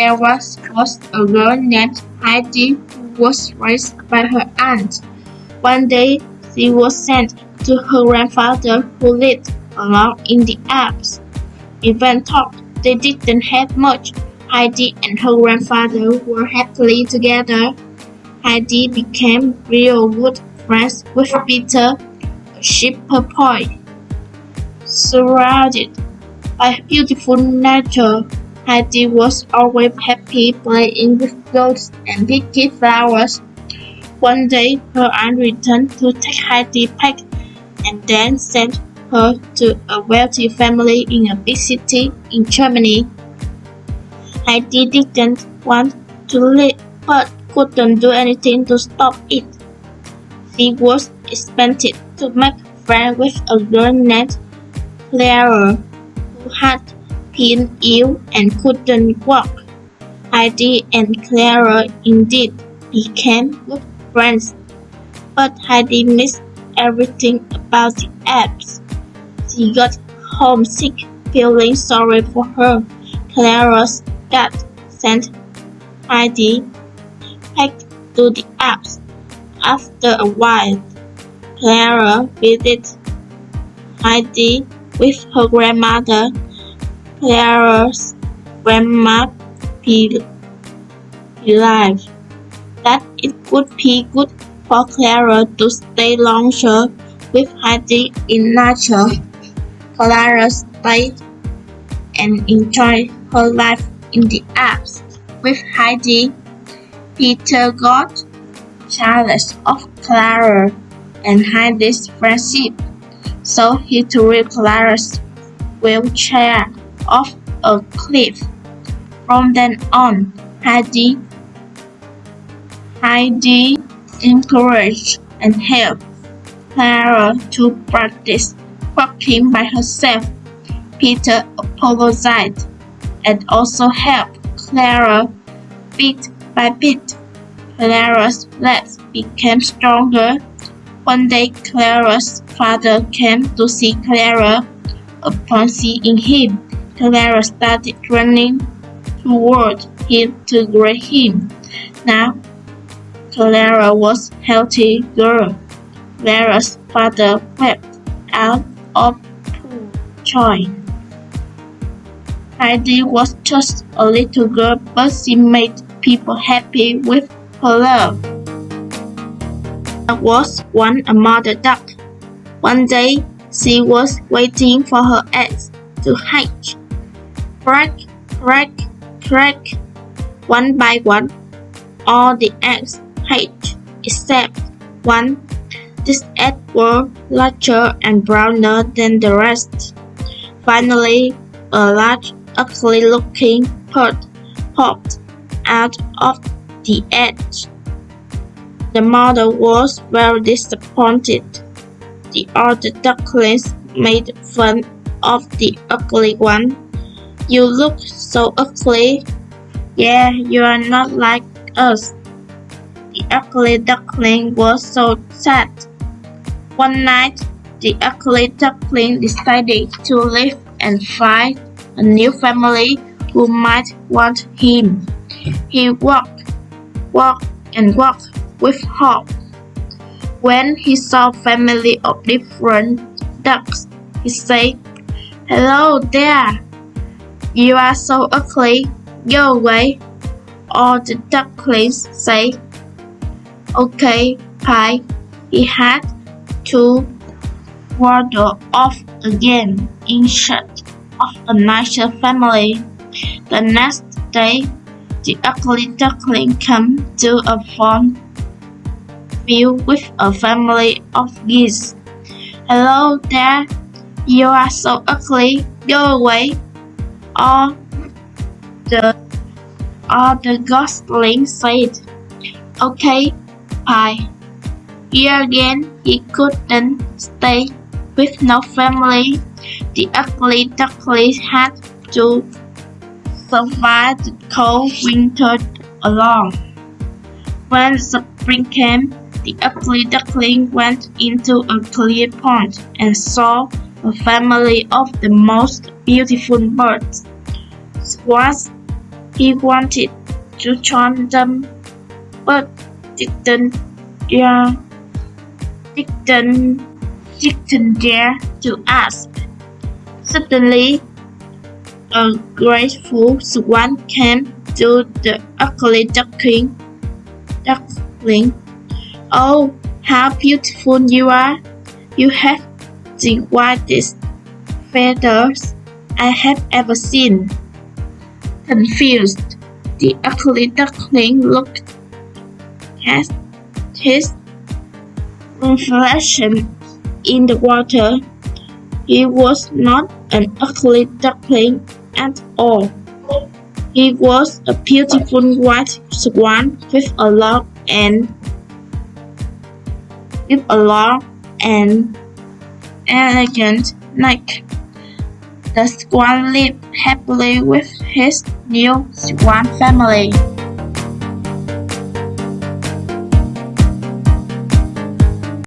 there was a girl named Heidi who was raised by her aunt. One day, she was sent to her grandfather who lived along in the Alps. Even though they didn't have much, Heidi and her grandfather were happily together. Heidi became real good friends with Peter, a shepherd boy. Surrounded by beautiful nature, Heidi was always happy playing with goats and picking flowers. One day, her aunt returned to take Heidi back and then sent her to a wealthy family in a big city in Germany. Heidi didn't want to leave but couldn't do anything to stop it. She was expected to make friends with a girl named Clara, who had been ill and couldn't walk. Heidi and Clara indeed became good friends, but Heidi missed everything about the Alps. She got homesick, feeling sorry for her. Clara's dad sent Heidi back to the Alps. After a while, Clara visited Heidi with her grandmother. Clara's grandma believed that it would be good for Clara to stay longer with Heidi in nature. Clara stayed and enjoyed her life in the Alps with Heidi. Peter got jealous of Clara and Heidi's friendship, so he threw Clara's wheelchair off a cliff. From then on, Heidi encouraged and helped Clara to practice walking by herself. Peter apologized and also helped Clara bit by bit. Clara's legs became stronger. One day, Clara's father came to see Clara. Upon seeing him, Clara started running toward him to greet him. Now, Clara was a healthy girl. Clara's father wept out of pure joy. Heidi was just a little girl, but she made people happy with her love. There was once a mother duck. One day, she was waiting for her eggs to hatch. Crack, crack, crack. One by one, all the eggs hatched except one. These eggs were larger and browner than the rest. Finally, a large, ugly-looking bird popped out of the egg. The mother was very disappointed. The other ducklings made fun of the ugly one. "You look so ugly." "Yeah, you are not like us." The ugly duckling was so sad. One night, the ugly duckling decided to leave and find a new family who might want him. He walked with hope. When he saw a family of different ducks, he said, "Hello there. You are so ugly. Go away." All the ducklings said, "Okay, bye." He had to waddle off again in search of a nicer family. The next day, the ugly duckling came to a farm filled with a family of geese. "Hello there. You are so ugly. Go away." All the goslings said, "Okay, bye." Here again, he couldn't stay with no family. The ugly duckling had to survive the cold winter alone. When spring came, the ugly duckling went into a clear pond and saw a family of the most beautiful birds. Swans, He wanted to join them, but didn't dare to ask. Suddenly, a grateful swan came to the ugly duckling. Oh, how beautiful you are! You have the whitest feathers I have ever seen. Confused, the ugly duckling looked at his reflection in the water. He was not an ugly duckling at all. He was a beautiful white swan with a long and elegant neck. The swan lived happily with his new swan family.